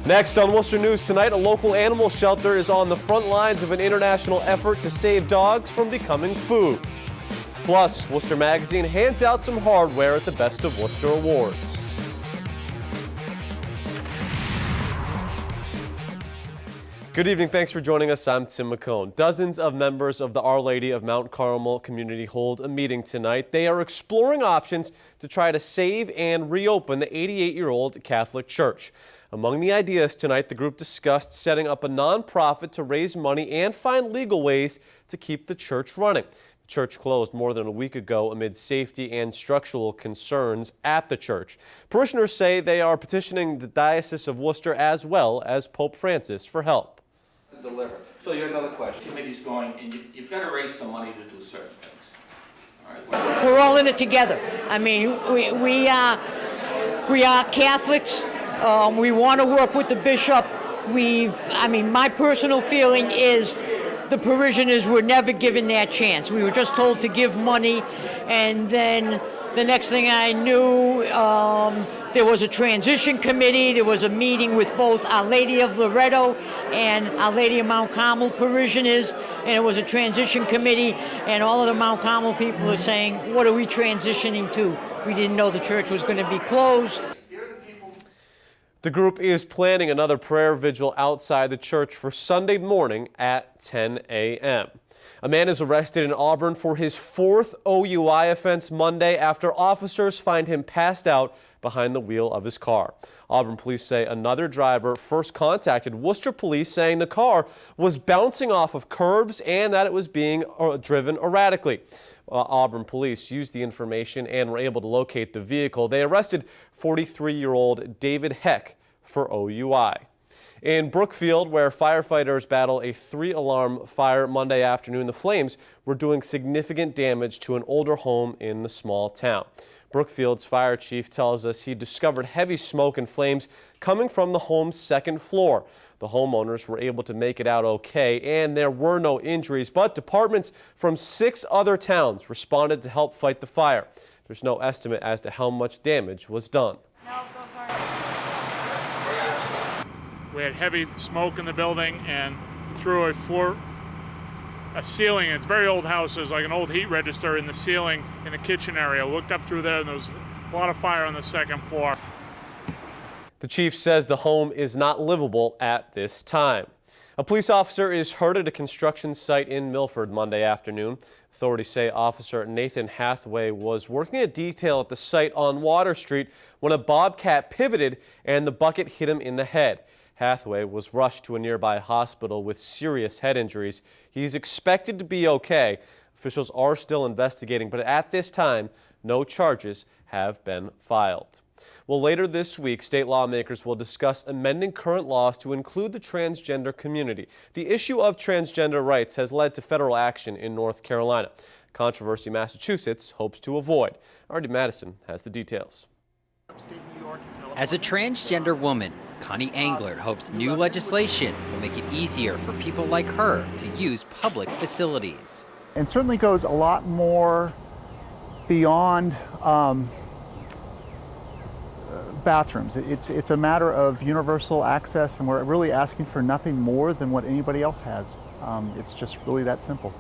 Next on Worcester News tonight, a local animal shelter is on the front lines of an international effort to save dogs from becoming food. Plus, Worcester Magazine hands out some hardware at the Best of Worcester Awards. Good evening. Thanks for joining us. I'm Tim McCone. Dozens of members of the Our Lady of Mount Carmel community hold a meeting tonight. They are exploring options to try to save and reopen the 88-year-old Catholic church. Among the ideas tonight, the group discussed setting up a nonprofit to raise money and find legal ways to keep the church running. The church closed more than a week ago amid safety and structural concerns at the church. Parishioners say they are petitioning the Diocese of Worcester as well as Pope Francis for help. Deliver. So you have another question. The committee's going, and you've got to raise some money to do certain things. All right. We're all in it together. I mean, we are Catholics. We want to work with the bishop. My personal feeling is the parishioners were never given that chance. We were just told to give money, and then the next thing I knew, there was a transition committee. There was a meeting with both Our Lady of Loretto and Our Lady of Mount Carmel parishioners, and it was a transition committee, and all of the Mount Carmel people are saying, what are we transitioning to? We didn't know the church was going to be closed. The group is planning another prayer vigil outside the church for Sunday morning at 10 a.m. A man is arrested in Auburn for his fourth OUI offense Monday after officers find him passed out behind the wheel of his car. Auburn police say another driver first contacted Worcester police saying the car was bouncing off of curbs and that it was being driven erratically. Auburn police used the information and were able to locate the vehicle. They arrested 43-year-old David Heck for OUI. In Brookfield, where firefighters battle a 3-alarm fire Monday afternoon, the flames were doing significant damage to an older home in the small town. Brookfield's fire chief tells us he discovered heavy smoke and flames coming from the home's second floor. The homeowners were able to make it out okay, and there were no injuries, but departments from 6 other towns responded to help fight the fire. There's no estimate as to how much damage was done. We had heavy smoke in the building, and through a ceiling. It's a very old house. There's like an old heat register in the ceiling in the kitchen area. Looked up through there, and there was a lot of fire on the second floor. The chief says the home is not livable at this time. A police officer is hurt at a construction site in Milford Monday afternoon. Authorities say Officer Nathan Hathaway was working a detail at the site on Water Street when a bobcat pivoted and the bucket hit him in the head. Hathaway was rushed to a nearby hospital with serious head injuries. He's expected to be okay. Officials are still investigating, but at this time, no charges have been filed. Well, later this week, state lawmakers will discuss amending current laws to include the transgender community. The issue of transgender rights has led to federal action in North Carolina, controversy Massachusetts hopes to avoid. Artie Madison has the details. As a transgender woman, Connie Englert hopes new legislation will make it easier for people like her to use public facilities. And certainly goes a lot more beyond bathrooms. It's a matter of universal access, and we're really asking for nothing more than what anybody else has. It's just really that simple.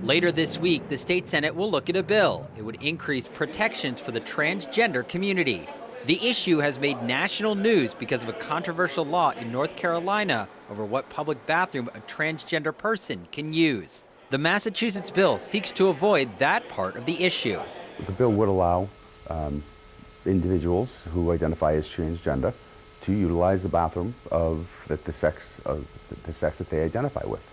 Later this week, the state Senate will look at a bill. It would increase protections for the transgender community. The issue has made national news because of a controversial law in North Carolina over what public bathroom a transgender person can use. The Massachusetts bill seeks to avoid that part of the issue. The bill would allow individuals who identify as transgender to utilize the bathroom of the sex that they identify with.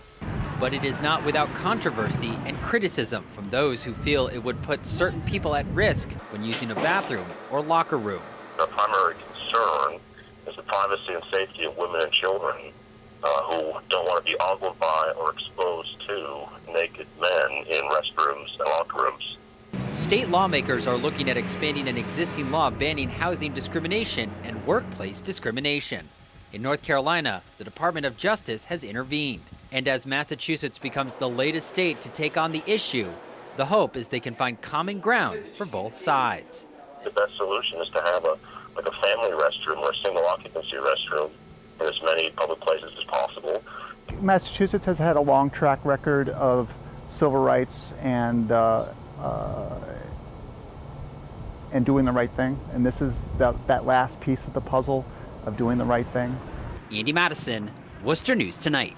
But it is not without controversy and criticism from those who feel it would put certain people at risk when using a bathroom or locker room. Our primary concern is the privacy and safety of women and children who don't want to be ogled by or exposed to naked men in restrooms and locker rooms. State lawmakers are looking at expanding an existing law banning housing discrimination and workplace discrimination. In North Carolina, the Department of Justice has intervened. And as Massachusetts becomes the latest state to take on the issue, the hope is they can find common ground for both sides. The best solution is to have a family restroom or a single occupancy restroom in as many public places as possible. Massachusetts has had a long track record of civil rights and doing the right thing, and this is that last piece of the puzzle of doing the right thing. Andy Madison, Worcester News Tonight.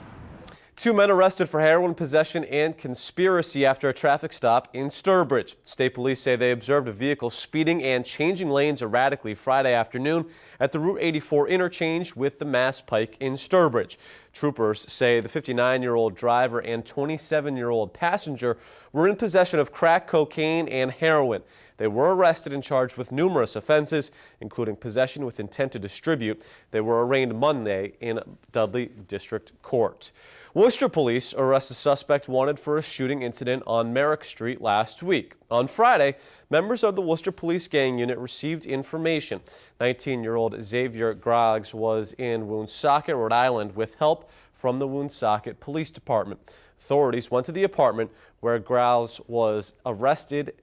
2 men arrested for heroin possession and conspiracy after a traffic stop in Sturbridge. State police say they observed a vehicle speeding and changing lanes erratically Friday afternoon at the Route 84 interchange with the Mass Pike in Sturbridge. Troopers say the 59-year-old driver and 27-year-old passenger were in possession of crack cocaine and heroin. They were arrested and charged with numerous offenses, including possession with intent to distribute. They were arraigned Monday in Dudley District Court. Worcester police arrested a suspect wanted for a shooting incident on Merrick Street last week. On Friday, members of the Worcester Police Gang Unit received information. 19-year-old Xavier Groggs was in Woonsocket, Rhode Island, with help from the Woonsocket Police Department. Authorities went to the apartment where Groggs was arrested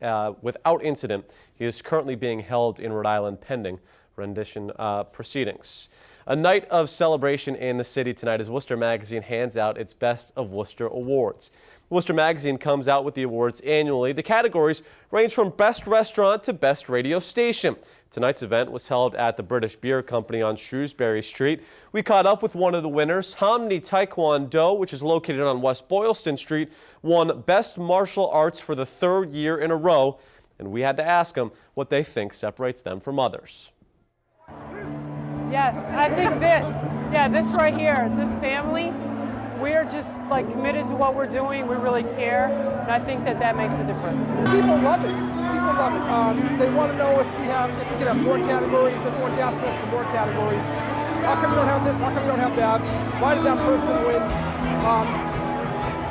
without incident. He is currently being held in Rhode Island pending rendition proceedings. A night of celebration in the city tonight as Worcester Magazine hands out its Best of Worcester Awards. Worcester Magazine comes out with the awards annually. The categories range from Best Restaurant to Best Radio Station. Tonight's event was held at the British Beer Company on Shrewsbury Street. We caught up with one of the winners. Hamni Taekwondo, which is located on West Boylston Street, won Best Martial Arts for the 3rd year in a row, and we had to ask them what they think separates them from others. Yes, I think this right here, this family, we're just like committed to what we're doing. We really care, and I think that makes a difference. People love it. People love it. They want to know if we can have more categories. Everyone's asking us for more categories. How come you don't have this? How come you don't have that? Why did that person win?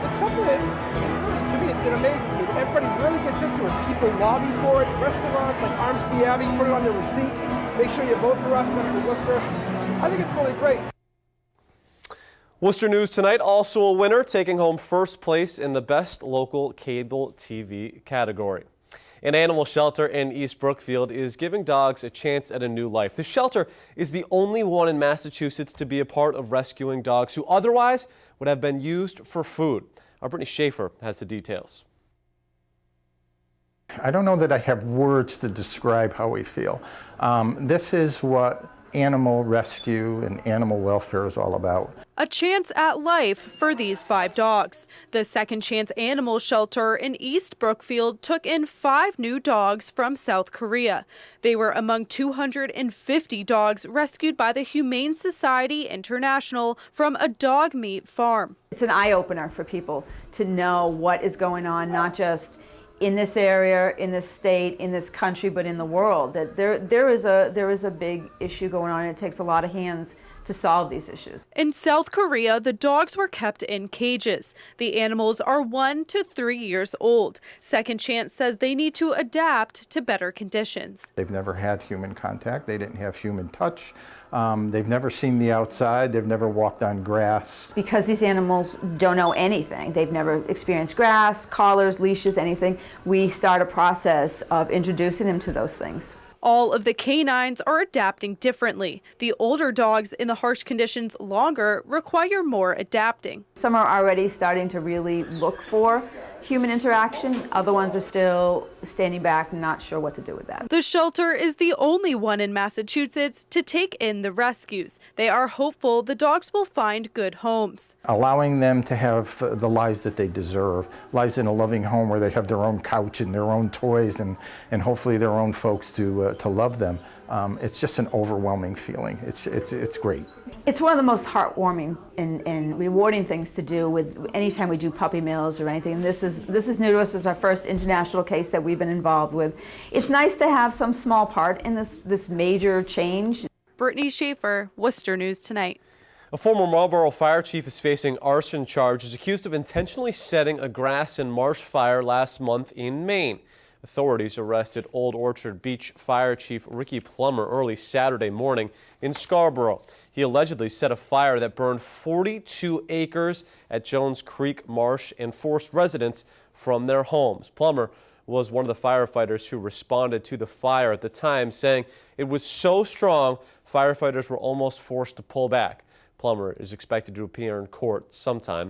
It's something that, really, to me, it amazes me. Everybody really gets into it. People lobby for it. Restaurants like Armsby Abbey put it on their receipt. Make sure you vote for us, Best for Worcester. I think it's really great. Worcester News Tonight, also a winner, taking home first place in the Best Local Cable TV category. An animal shelter in East Brookfield is giving dogs a chance at a new life. The shelter is the only one in Massachusetts to be a part of rescuing dogs who otherwise would have been used for food. Our Brittany Schaefer has the details. I don't know that I have words to describe how we feel. This is what animal rescue and animal welfare is all about. A chance at life for these 5 dogs. The Second Chance Animal Shelter in East Brookfield took in 5 new dogs from South Korea. They were among 250 dogs rescued by the Humane Society International from a dog meat farm. It's an eye-opener for people to know what is going on, not just in this area, in this state, in this country, but in the world. That there is a big issue going on, and it takes a lot of hands to solve these issues. In South Korea, the dogs were kept in cages. The animals are 1 to 3 years old. Second Chance says they need to adapt to better conditions. They've never had human contact. They didn't have human touch. They've never seen the outside. They've never walked on grass. Because these animals don't know anything. They've never experienced grass, collars, leashes, anything. We start a process of introducing them to those things. All of the canines are adapting differently. The older dogs in the harsh conditions longer require more adapting. Some are already starting to really look for human interaction. Other ones are still standing back, not sure what to do with that. The shelter is the only one in Massachusetts to take in the rescues. They are hopeful the dogs will find good homes. Allowing them to have the lives that they deserve, lives in a loving home where they have their own couch and their own toys and hopefully their own folks to love them. It's just an overwhelming feeling. It's great. It's one of the most heartwarming and rewarding things to do with anytime we do puppy mills or anything. This is new to us. This is our first international case that we've been involved with. It's nice to have some small part in this major change. Brittany Schaefer, Worcester News Tonight. A former Marlboro fire chief is facing arson charges, accused of intentionally setting a grass and marsh fire last month in Maine. Authorities arrested Old Orchard Beach Fire Chief Ricky Plummer early Saturday morning in Scarborough. He allegedly set a fire that burned 42 acres at Jones Creek Marsh and forced residents from their homes. Plummer was one of the firefighters who responded to the fire at the time, saying it was so strong firefighters were almost forced to pull back. Plummer is expected to appear in court sometime